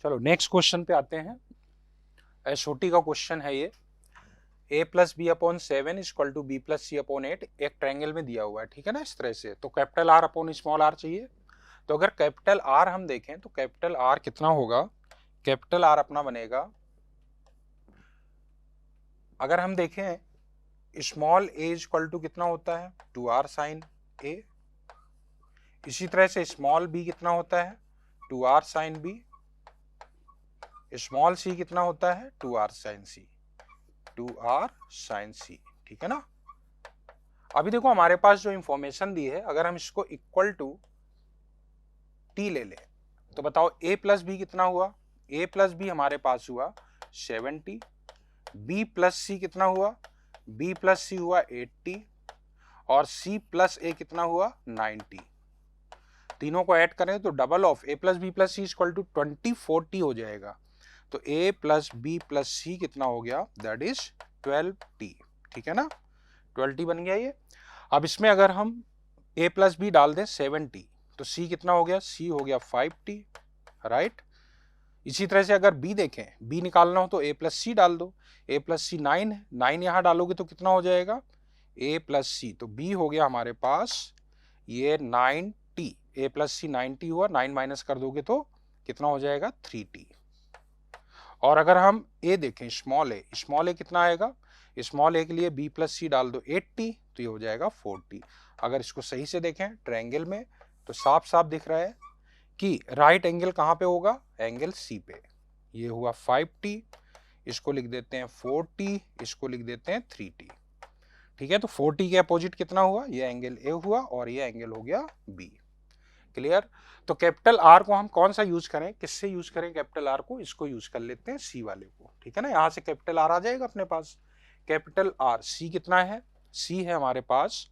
चलो next question पे आते हैं। एसओटी का क्वेश्चन है ये। a plus B upon 7 equal to B plus C upon 8 एक ट्रायंगल में दिया हुआ है, ठीक है ना, इस तरह से। तो capital R upon small R चाहिए। तो अगर कैपिटल आर हम देखें तो कैपिटल आर कितना होगा, कैपिटल आर अपना बनेगा, अगर हम देखें स्मॉल ए इक्वल टू कितना होता है 2r साइन ए, इसी तरह से स्मॉल बी कितना होता है 2r sine B, small C कितना होता है 2r साइन सी, 2r साइन सी, ठीक है ना। अभी देखो हमारे पास जो इंफॉर्मेशन दी है, अगर हम इसको इक्वल टू टी ले लें तो बताओ a प्लस बी कितना हुआ, a प्लस बी हमारे पास हुआ 70, b प्लस सी कितना हुआ, b प्लस सी हुआ 80 और c प्लस a कितना हुआ 90। तीनों को ऐड करें तो double of a plus B plus C equal to 2040 हो जाएगा। तो a plus B plus C कितना हो गया, दैट इज 12t, ठीक है ना, 12t बन गया ये। अब इसमें अगर हम a प्लस बी डाल दें 70 तो c कितना हो गया, c हो गया 5t, राइट। इसी तरह से अगर b देखें, b निकालना हो तो a प्लस सी डाल दो, a प्लस सी 9 है, 9 यहां डालोगे तो कितना हो जाएगा a प्लस सी, तो b हो गया हमारे पास ये 9t, a प्लस सी 90 हुआ, 9 माइनस कर दोगे तो कितना हो जाएगा 3t। और अगर हम a देखें स्मॉल a कितना आएगा, स्मॉल a के लिए b प्लस सी डाल दो 80 तो ये हो जाएगा 40। अगर इसको सही से देखें ट्रायंगल में तो साफ साफ दिख रहा है कि राइट एंगल कहाँ पे होगा, एंगल सी पे। ये हुआ 5t, इसको लिख देते हैं 4t, इसको लिख देते हैं 3t, ठीक है। तो 4t के अपोजिट कितना हुआ, ये एंगल ए हुआ और ये एंगल हो गया बी। क्लियर। तो कैपिटल आर को हम कौन सा यूज करें, किससे यूज करें कैपिटल आर को, इसको यूज कर लेते हैं सी वाले को, ठीक है ना। यहां से कैपिटल आर आ जाएगा अपने पास। कैपिटल आर सी कितना है, सी है हमारे पास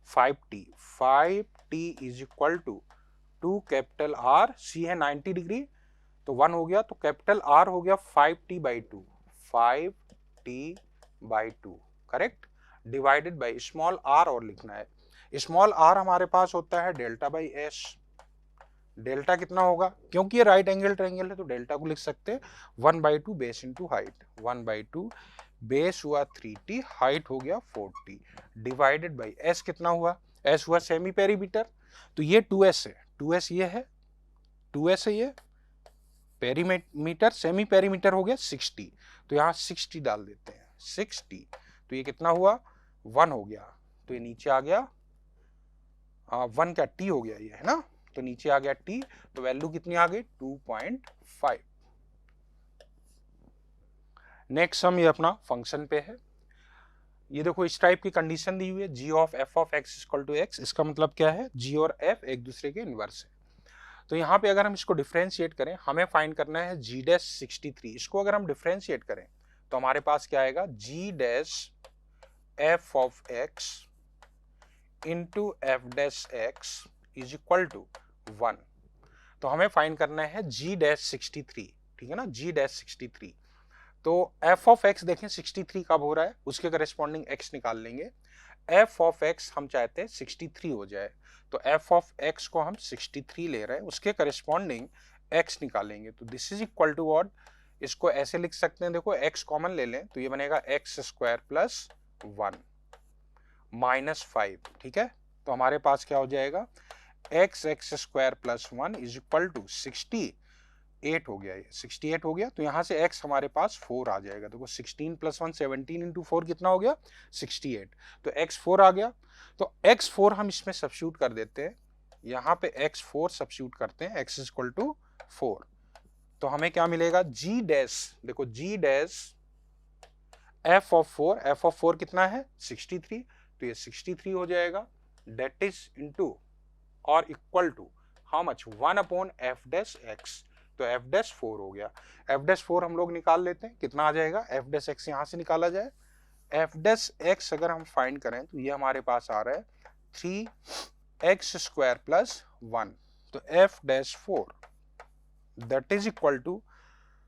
5t, 5t is equal to capital R, C है 90 डिग्री तो 1 हो गया, तो कैपिटल आर हो गया 5t by 2, 5t by 2, correct, divided by small R और लिखना है। स्मॉल आर हमारे पास होता है डेल्टा बाई एस। डेल्टा कितना होगा, क्योंकि ये राइट एंगल ट्रायंगल है तो डेल्टा को लिख सकते हैं 1/2 बेस इंटू हाइट, 1/2 बेस हुआ 3t, हाइट हो गया 4t, डिवाइडेड बाई एस कितना हुआ, एस हुआ सेमी पेरीमीटर, तो ये 2s है, 2s ये है, 2s है ये, पेरीमीटर सेमी पेरीमीटर हो गया 60, तो यहाँ 60 डाल देते हैं 60, तो ये कितना हुआ 1 हो गया, तो ये नीचे आ गया 1 क्या t हो गया ये, है ना, तो नीचे आ गया t, तो वैल्यू कितनी आ गई 2.5। नेक्स्ट हम ये अपना फंक्शन पे है। ये देखो इस टाइप की कंडीशन दी हुई है g of f of x equal to x, इसका मतलब क्या है, g और f एक दूसरे के इनवर्स है। तो यहाँ पे अगर हम इसको डिफरेंशिएट करें, हमें फाइंड करना है g डैश 63, इसको अगर हम डिफरेंशिएट करें तो हमारे पास क्या आएगा, g dash f of x into f dash x is equal to 1। तो हमें फाइंड करना है g डैश 63, ठीक है ना, g डैश 63। तो f ऑफ x देखें 63 कब हो रहा है, उसके करेस्पॉन्डिंग x निकाल लेंगे। f ऑफ x हम चाहते हैं 63 हो जाए, तो f ऑफ x को हम 63 ले रहे हैं, उसके करेस्पॉन्डिंग x निकालेंगे, तो this is equal to what, इसको ऐसे लिख सकते हैं, देखो x कॉमन ले लें तो ये बनेगा x स्क्वायर प्लस 1 माइनस 5, ठीक है। तो हमारे पास क्या हो जाएगा, x square plus 1 is equal to 68 हो गया, ये 68 हो गया, तो यहां से x हमारे पास 4 आ जाएगा। देखो 16 प्लस 1 17 इंटू 4 कितना हो गया 68, तो x 4 आ गया, तो x 4 हम इसमें सब्स्टिट्यूट कर देते हैं, यहाँ पे x 4 सब्स्टिट्यूट करते हैं, x इक्वल टू 4, तो हमें क्या मिलेगा g डैश, देखो g dash f of 4, f of 4 कितना है 63, तो ये 63 हो जाएगा, डेट इज इंटू और equal to how much 1 upon f dash x, तो f डैश 4 हो गया। f डैश 4 हम लोग निकाल लेते हैं, कितना आ जाएगा, f डैश x यहां से निकाला जाए, f डैश x अगर हम फाइंड करें तो ये हमारे पास आ रहा है 3x स्क्वायर प्लस 1, तो f dash 4 that is equal to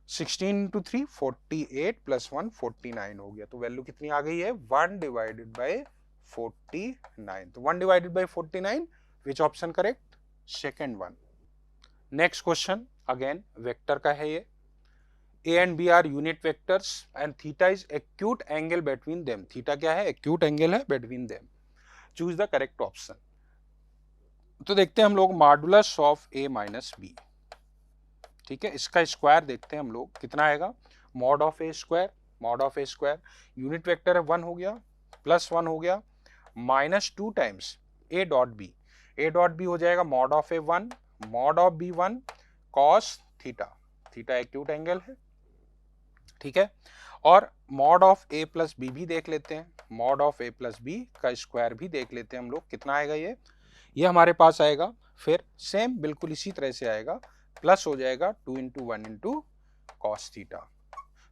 16 into 3 48 plus 1 49 हो गया, तो वैल्यू कितनी आ गई है 1 डिवाइडेड बाई 49, तो 1 divided by 49 which option correct, second one. Next question, again vector का है ये, A and B are unit vectors and theta is acute angle between them. Theta क्या है? acute angle है between them. Choose the correct option. तो देखते हैं हम लोग modulus of A minus B, ठीक है, इसका स्क्वायर देखते हैं हम लोग कितना आएगा, mod of A square, mod of A square, unit vector है 1 हो गया, प्लस 1 हो गया, minus 2 times A dot B, A dot B हो जाएगा mod of A 1, mod of B 1 cos theta, theta acute angle है, ठीक है, और mod of A plus B भी देख लेते हैं, mod of A plus B का स्क्वायर भी देख लेते हैं हम लोग, कितना आएगा ये हमारे पास आएगा, फिर सेम बिल्कुल इसी तरह से आएगा, प्लस हो जाएगा 2 इंटू 1 इंटू कॉस थीटा।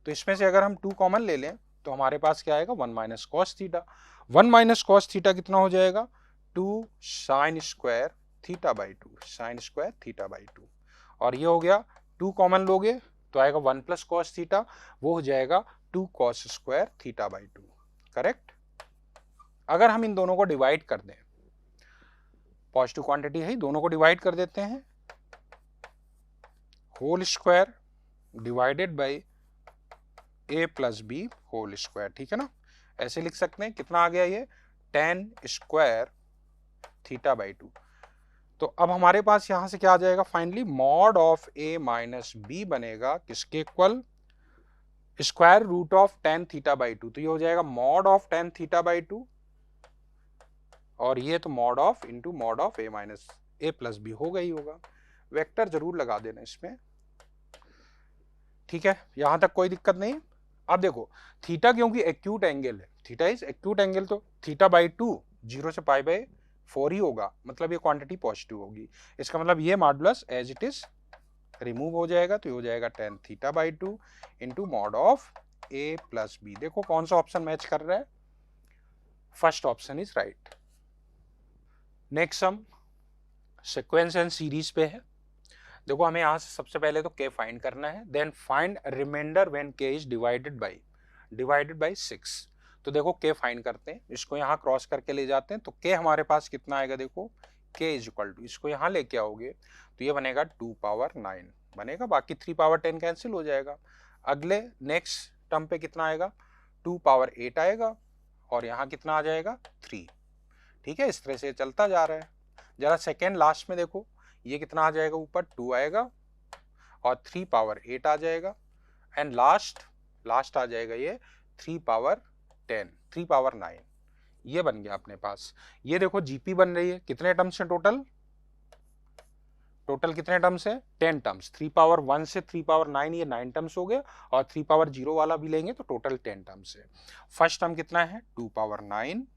तो इसमें से अगर हम 2 कॉमन ले लें तो हमारे पास क्या आएगा, 1 minus cos theta, 1 minus cos theta कितना हो जाएगा, 2 sine square theta by 2, sine square theta by 2, और ये हो गया 2 कॉमन लोगे तो आएगा 1 प्लस कॉस थीटा, वो हो जाएगा 2 cos square theta by 2, correct. अगर हम इन दोनों को डिवाइड कर दें, पॉजिटिव क्वांटिटी है, दोनों को डिवाइड कर देते हैं, whole square divided by A plus B whole square, ठीक है ना, ऐसे लिख सकते हैं, कितना आ गया ये 10 स्क्वायर थीटा बाई 2। तो अब हमारे पास यहां से क्या आ जाएगा, finally mod of A minus B बनेगा किसके equal, square root of 10 theta by 2, तो ये हो जाएगा मॉड ऑफ 10 थीटा बाई 2, और ये तो mod of into mod of A minus A plus B होगा ही होगा, वेक्टर जरूर लगा देना इसमें, ठीक है, यहां तक कोई दिक्कत नहीं। अब देखो थीटा क्योंकि एक्यूट एंगल है, थीटा इज एक्यूट एंगल, तो थीटा बाई 2 0 से पाई बाई 4 ही होगा, मतलब ये क्वांटिटी पॉजिटिव होगी, इसका मतलब ये modulus as it is remove हो जाएगा, तो ये हो जाएगा 10 theta by 2 into mod of A plus B. देखो कौन सा ऑप्शन मैच कर रहा है, first option is right. Next some sequence and series पे है, देखो हमें यहां से सबसे पहले तो k फाइंड करना है, then find remainder when k is divided by 6। तो देखो k फाइंड करते हैं, इसको यहाँ क्रॉस करके ले जाते हैं, तो k हमारे पास कितना आएगा, देखो k इज इक्वल टू, इसको यहाँ लेके आओगे तो ये बनेगा 2 पावर 9 बनेगा, बाकी 3 पावर 10 कैंसिल हो जाएगा, अगले नेक्स्ट टर्म पे कितना आएगा 2 पावर 8 आएगा, और यहाँ कितना आ जाएगा 3, ठीक है, इस तरह से चलता जा रहा है। जरा सेकेंड लास्ट में देखो ये कितना आ जाएगा, ऊपर 2 आएगा और 3 पावर 8 आ जाएगा, एंड लास्ट आ जाएगा ये 3 पावर 10, 3 पावर 9, ये बन गया अपने पास। ये देखो जीपी बन रही है, कितने टर्म्स है टोटल कितने टर्म्स है, 10 टर्म्स, 3 पावर 1 से 3 पावर 9 ये 9 टर्म्स हो गए, और 3 पावर 0 वाला भी लेंगे तो टोटल 10 टर्म्स है। फर्स्ट टर्म कितना है 2 पावर 9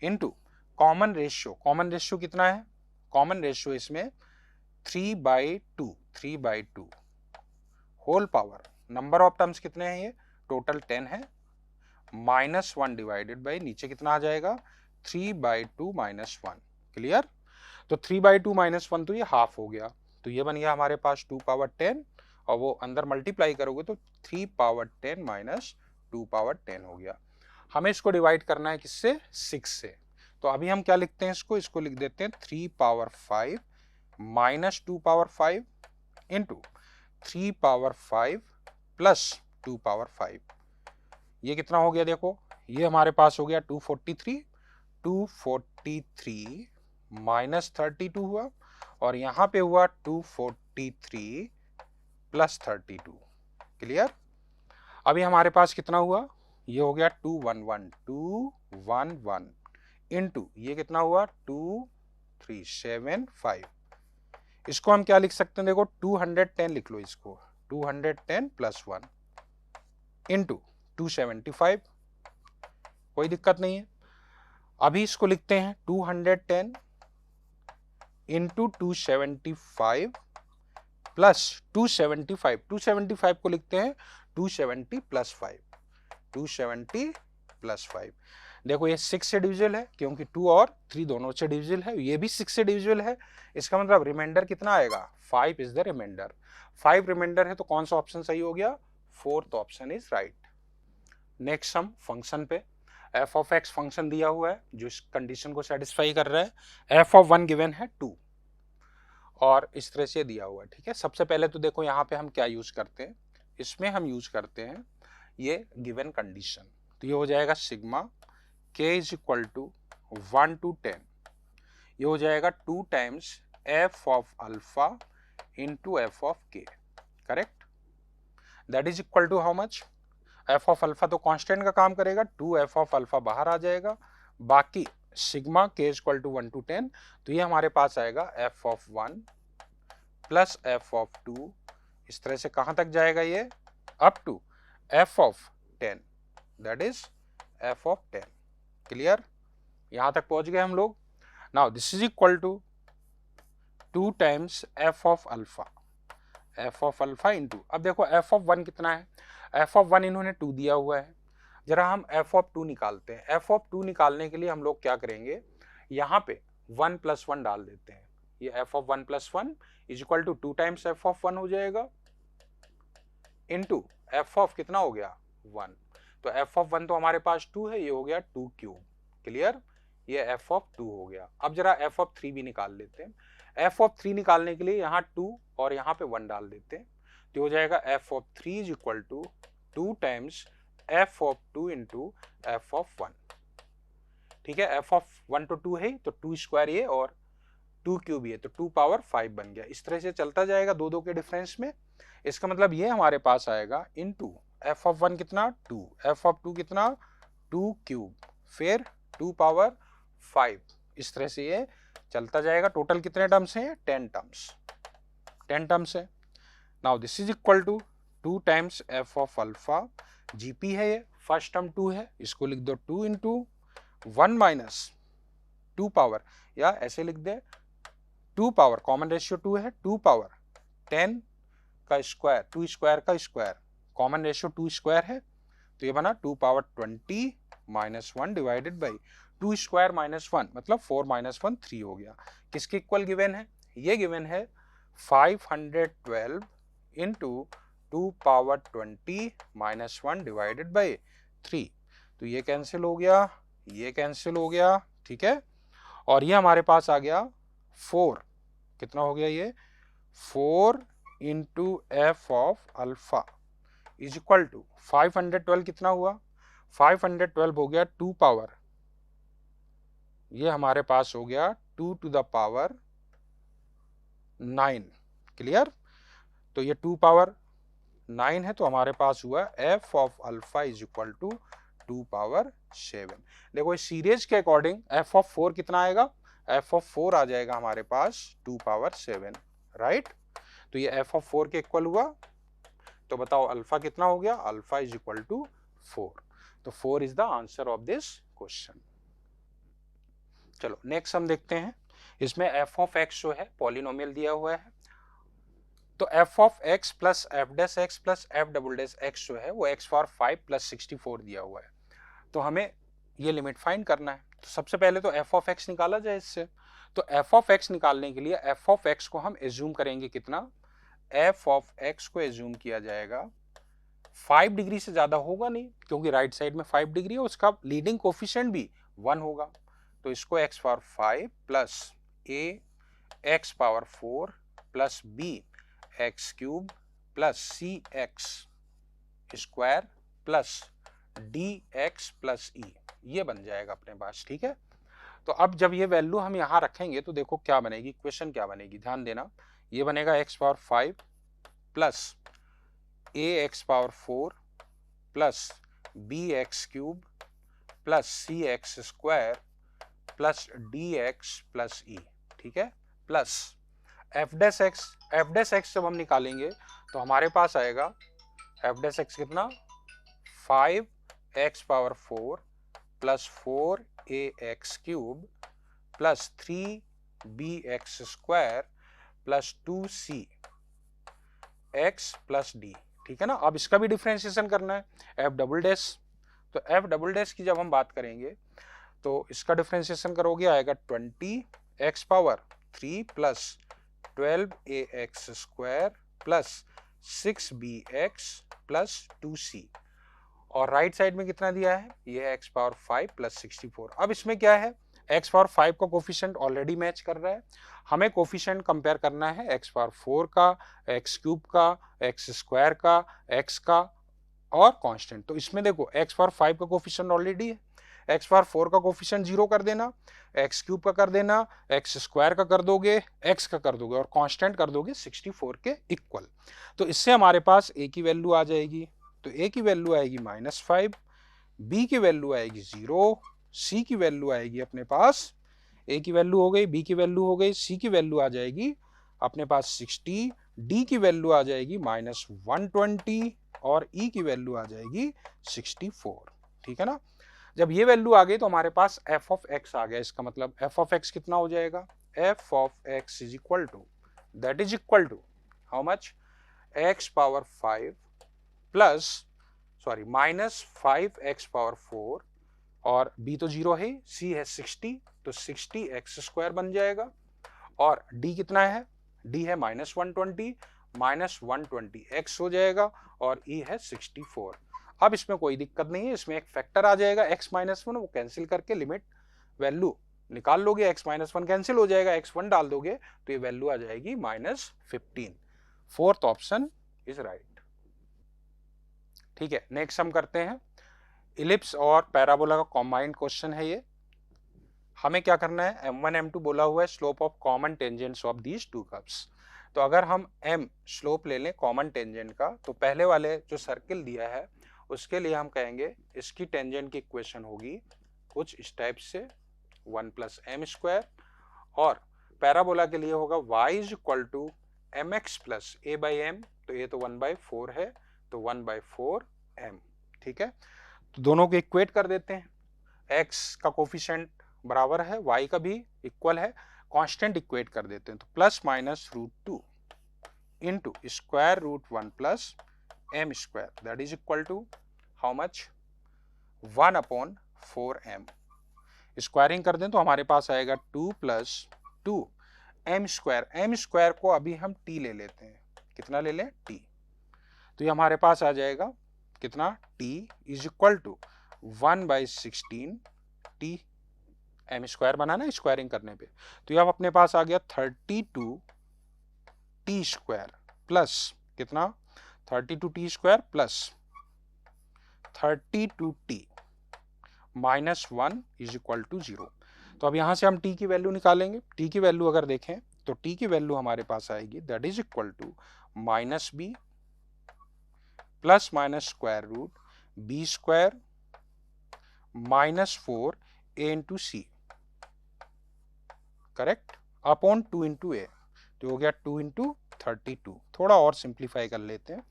इंटू कॉमन रेशियो कितना है, कॉमन रेशियो इसमें 3/2 whole power, number of terms कितने हैं ये टोटल 10 है, -1 डिवाइडेड बाई नीचे कितना आ जाएगा 3/2 -1, क्लियर। तो 3/2 -1 तो ये हाफ हो गया, तो ये बन गया हमारे पास 2 पावर 10, और वो अंदर मल्टीप्लाई करोगे तो 3 पावर 10 माइनस 2 पावर 10 हो गया। हमें इसको डिवाइड करना है किससे, 6 से, तो अभी हम क्या लिखते हैं इसको लिख देते हैं 3 power 5 minus 2 power 5 into 3 power 5 plus 2 power 5, ये कितना हो गया, देखो ये हमारे पास हो गया 243 माइनस 32 हुआ, और यहाँ पे हुआ 243 प्लस 32, क्लियर। अभी हमारे पास कितना हुआ, ये हो गया 211 इंटू ये कितना हुआ 2375, इसको हम क्या लिख सकते हैं, देखो 210 लिख लो इसको, 210 प्लस 1 इंटू 275, कोई दिक्कत नहीं है। अभी इसको लिखते हैं 210 इंटू 275 प्लस 275 को लिखते हैं 270 प्लस 5, 270 प्लस 5, देखो ये 6 से डिविजिबल है क्योंकि 2 और 3 दोनों से डिविजिबल है, ये भी 6 से डिविजिबल है, इसका मतलब रिमाइंडर कितना आएगा 5 इज द रिमाइंडर, 5 रिमाइंडर है, तो कौन सा ऑप्शन सही हो गया, fourth option is right. Next some function पे, एफ ऑफ एक्स फंक्शन दिया हुआ है जो इस कंडीशन को सेटिस्फाई कर रहा है, एफ ऑफ 1 गिवन है 2, और इस तरह से दिया हुआ है, ठीक है। सबसे पहले तो देखो यहाँ पे हम क्या यूज करते हैं, इसमें हम यूज करते हैं ये गिवन कंडीशन। तो ये हो जाएगा sigma k is equal to 1 to 10, ये हो जाएगा 2 times f of alpha into F of K, correct. That is equal to how much, F of alpha तो कांस्टेंट का काम करेगा, 2f ऑफ अल्फा बाहर आ जाएगा, बाकी sigma k equal to 1 to 10, तो ये हमारे पास आएगा f of 1 plus f of 2, इस तरह से कहां तक जाएगा ये, up to f of 10, that is f of 10, clear, यहां तक पहुंच गए हम लोग। Now this is equal to 2 times f of alpha into, अब देखो f ऑफ 1 कितना है, f ऑफ 1 इन्होंने 2 दिया हुआ है, जरा हम f ऑफ 2 निकालते हैं। f ऑफ 2 निकालने के लिए हम लोग क्या करेंगे, यहाँ पे 1 + 1 डाल देते हैं, ये f of 1 + 1 is equal to 2 times f of 1 हो जाएगा इंटू f ऑफ कितना हो गया 1, तो f ऑफ 1 तो हमारे पास 2 है, ये हो गया 2 क्यूब, क्लियर, ये f ऑफ 2 हो गया। अब जरा f ऑफ 3 भी निकाल लेते हैं, f ऑफ 3 निकालने के लिए यहाँ 2 और यहाँ पे 1 डाल देते हैं, तो हो जाएगा f of 3 is equal to 2 times f of 2 into f of 1, ठीक है। f ऑफ 1 तो 2 है, तो 2 स्क्वायर ये और 2 क्यूब ये, तो 2 पावर 5 बन गया, इस तरह से चलता जाएगा दो दो के डिफरेंस में। इसका मतलब ये हमारे पास आएगा इनटू f ऑफ 1 कितना 2, f ऑफ 2 कितना 2 क्यूब, फिर 2 पावर 5, इस तरह से ये चलता जाएगा। टोटल कितने टर्म्स हैं, 10 टर्म्स है। Now this is equal to 2 times f of alpha, GP है ये, फर्स्ट टर्म 2 है, इसको लिख दो 2 इंटू 1 माइनस 2 पावर, या ऐसे लिख दे 2 पावर, कॉमन रेशियो 2 है, 2 पावर 10 का स्क्वायर, 2 स्क्वायर का स्क्वायर, कॉमन रेशियो 2 स्क्वायर है, तो ये बना 2 power 20 minus 1 divided by 2 square minus 1, मतलब 4 माइनस 1 3 हो गया। किसके इक्वल गिवन है, ये गिवन है 512 into 2 power 20 minus 1 divided by 3, तो ये कैंसिल हो गया, ये कैंसिल हो गया, ठीक है। और ये हमारे पास आ गया 4, कितना हो गया ये 4 into F of alpha is equal to 512 कितना हुआ, 512 हो गया 2 पावर, ये हमारे पास हो गया 2 टू द पावर 9, क्लियर। तो ये 2 पावर 9 है, तो हमारे पास हुआ f of alpha is equal to 2 power 7। देखो इस सीरीज के अकॉर्डिंग f ऑफ 4 कितना आएगा, f ऑफ 4 आ जाएगा हमारे पास 2 पावर 7, राइट। तो ये f ऑफ 4 के इक्वल हुआ, तो बताओ अल्फा कितना हो गया, अल्फा इज इक्वल टू 4, तो 4 is the answer of this question. चलो नेक्स्ट हम देखते हैं, इसमें f ऑफ x जो है पॉलिनोमियल दिया हुआ है, तो f of x plus F dash x plus F double dash x जो है वो x पावर 5 प्लस 64 दिया हुआ है, तो हमें ये लिमिट फाइंड करना है। तो सबसे पहले तो f ऑफ x निकाला जाए इससे, तो f ऑफ x निकालने के लिए f ऑफ x को हम एज्यूम करेंगे कितना, f ऑफ x को एज्यूम किया जाएगा 5 डिग्री से ज्यादा होगा नहीं, क्योंकि राइट साइड में 5 डिग्री है, उसका लीडिंग कोफिशिएंट भी 1 होगा, तो इसको x power 5 plus a x power 4 plus b X cube plus C X square plus D X plus E, ये बन जाएगा अपने पास, ठीक है। तो अब जब ये वैल्यू हम यहाँ रखेंगे तो देखो क्या बनेगी, इक्वेशन क्या बनेगी, ध्यान देना, ये बनेगा X power 5 plus A X power 4 plus B X cube plus C X square plus D X plus E, ठीक है, प्लस एफ डैश एक्स जब हम निकालेंगे तो हमारे पास आएगा एफ डैश एक्स कितना 5 X power 4 plus 4 A X cube plus 3 B X square plus 2 C X plus D, ठीक है ना। अब इसका भी डिफरेंशिएशन करना है, एफ डबल डैश, तो एफ डबल डैश की जब हम बात करेंगे तो इसका डिफरेंशिएशन करोगे आएगा 20 X power 3 plus 12 A X square plus 6 B X plus 2c, और राइट साइड में कितना दिया है, ये है एक्स पावर 5 प्लस 64। अब इसमें क्या है, एक्स पावर 5 का कोफिशिएंट ऑलरेडी मैच कर रहा है, हमें कोफिशिएंट कंपेयर करना है एक्स पावर 4 का, एक्स क्यूब का, एक्स स्क्वायर का, एक्स का और कांस्टेंट। तो इसमें देखो एक्स पावर 5 का कोफिशिएंट ऑलरेडी है, एक्स पावर 4 का कोफिशिएंट 0 कर देना, एक्स क्यूब का कर देना, एक्स स्क्वायर का कर दोगे, एक्स का कर दोगे और कांस्टेंट कर दोगे 64 के इक्वल। तो इससे हमारे पास ए की वैल्यू आ जाएगी, तो ए की वैल्यू आएगी -5, बी की वैल्यू आएगी 0, सी की वैल्यू आएगी अपने पास, ए की वैल्यू हो गई, बी की वैल्यू हो गई, सी की वैल्यू आ जाएगी अपने पास 60, डी की वैल्यू आ जाएगी -120 और ई की वैल्यू आ जाएगी 64। ठीक है ना। जब ये वैल्यू आ गई तो हमारे पास एफ ऑफ एक्स आ गया। इसका मतलब एफ ऑफ एक्स कितना हो जाएगा, F of X is equal to, that is equal to how much, X power 5 plus sorry -5x power 4 और b तो 0 है, c है 60 तो 60x² बन जाएगा और d कितना है, d है -120 -120x हो जाएगा और e है 64। अब इसमें कोई दिक्कत नहीं है, इसमें एक फैक्टर आ जाएगा x-1, वो कैंसिल करके लिमिट वैल्यू निकाल लोगे, x-1 कैंसिल हो जाएगा, x1 डाल दोगे तो ये वैल्यू आ जाएगी -15। Fourth option is right. ठीक है, नेक्स्ट हम करते हैं इलिप्स और पैराबोला का कॉम्बाइंड क्वेश्चन है ये। हमें क्या करना है, m1 m2 बोला हुआ है slope of common tangents of these two curves. तो अगर हम m स्लोप ले लें कॉमन टेंजेंट का, तो पहले वाले जो सर्किल दिया है उसके लिए हम कहेंगे इसकी टेंजेंट की इक्वेशन होगी कुछ इस टाइप से 1 + m², और पैराबोला के लिए होगा y is equal to mx + a/m, तो ये तो 1/4 है तो 1/4m। ठीक है, तो दोनों को इक्वेट कर देते हैं, x का कोफिशिएंट बराबर है, y का भी इक्वल है, कांस्टेंट इक्वेट कर देते हैं, तो +-√2 into √1 + m², that is equal to how much, 1/4m। Squaring कर दें तो हमारे पास आएगा 2 + 2 m², को अभी हम t ले लेते हैं, कितना ले लें, t, तो ये हमारे पास आ जाएगा कितना, t is equal to 1/16 t, m² बना ना स्क्वायरिंग करने पे, तो ये अब अपने पास आ गया 32 t² प्लस कितना, 32 t² plus 32 t -1 is equal to 0। तो अब यहां से हम t की वैल्यू निकालेंगे, t की वैल्यू अगर देखें तो t की वैल्यू हमारे पास आएगी that is equal to -b ± b² -4a into C, correct, upon 2 into A, तो हो गया 2 इंटू 32। थोड़ा और सिंप्लीफाई कर लेते हैं,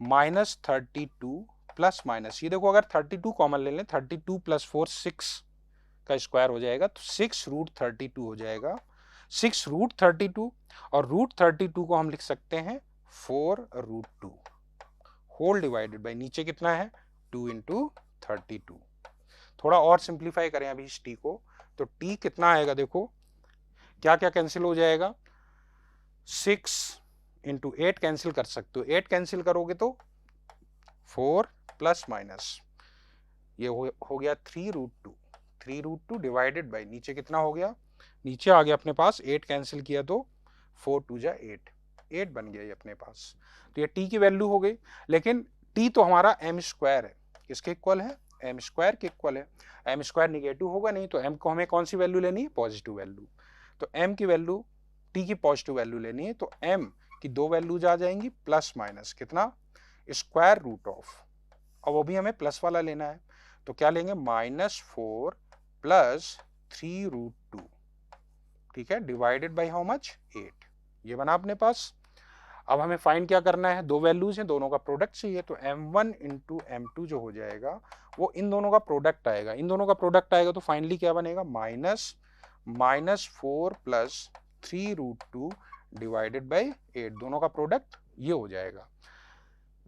-32 प्लस माइनस, ये देखो अगर 32 कॉमन ले लें, 32 + 4 6 का स्क्वायर हो जाएगा, तो 6√32 हो जाएगा, 6√32 और √32 को हम लिख सकते हैं 4√2 होल डिवाइडेड बाई, नीचे कितना है 2 इंटू 32। थोड़ा और सिंप्लीफाई करें अभी इस t को, तो t कितना आएगा, देखो क्या क्या कैंसिल हो जाएगा, 6 इंटू 8 कैंसिल कर सकते हो, 8 कैंसिल करोगे तो 4 प्लस माइनस ये हो गया 3√2 डिवाइडेड बाई, नीचे कितना हो गया, नीचे आ गया अपने पास 8 कैंसिल किया तो 4 2 जा 8 बन गया ये अपने पास। तो ये t की वैल्यू हो गई, लेकिन t तो हमारा m² है, किसके इक्वल है, m² के इक्वल है, m² निगेटिव होगा नहीं, तो m को हमें कौन सी वैल्यू लेनी है, पॉजिटिव वैल्यू, तो m की वैल्यू, t की पॉजिटिव वैल्यू लेनी है, तो m की दो वैल्यूज आ जाएंगी प्लस माइनस कितना, √, और वो भी हमें प्लस वाला लेना है, तो क्या लेंगे, -4 + 3√2, ठीक है, डिवाइडेड बाई हाउ मच, 8, ये बना अपने पास। अब हमें फाइंड क्या करना है, दो वैल्यूज हैं, दोनों का प्रोडक्ट चाहिए, तो m1 × m2 जो हो जाएगा वो इन दोनों का प्रोडक्ट आएगा, इन दोनों का प्रोडक्ट आएगा तो फाइनली क्या बनेगा, -4 + 3√2 डिवाइडेड बाई 8, दोनों का प्रोडक्ट ये हो जाएगा,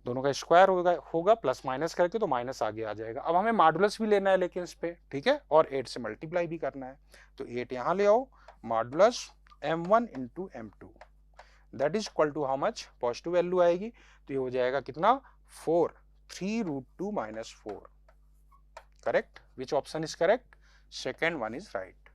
दोनों का स्क्वायर होगा प्लस माइनस करके, तो माइनस आगे आ जाएगा। अब हमें मॉडुलस भी लेना है लेकिन इस पे, ठीक है, और 8 से मल्टीप्लाई भी करना है, तो 8 यहाँ ले आओ, modulus m1 × m2 that is equal to how much, positive value आएगी, तो ये हो जाएगा कितना, 4, 3√2 - 4, correct, which option is correct, second one is right.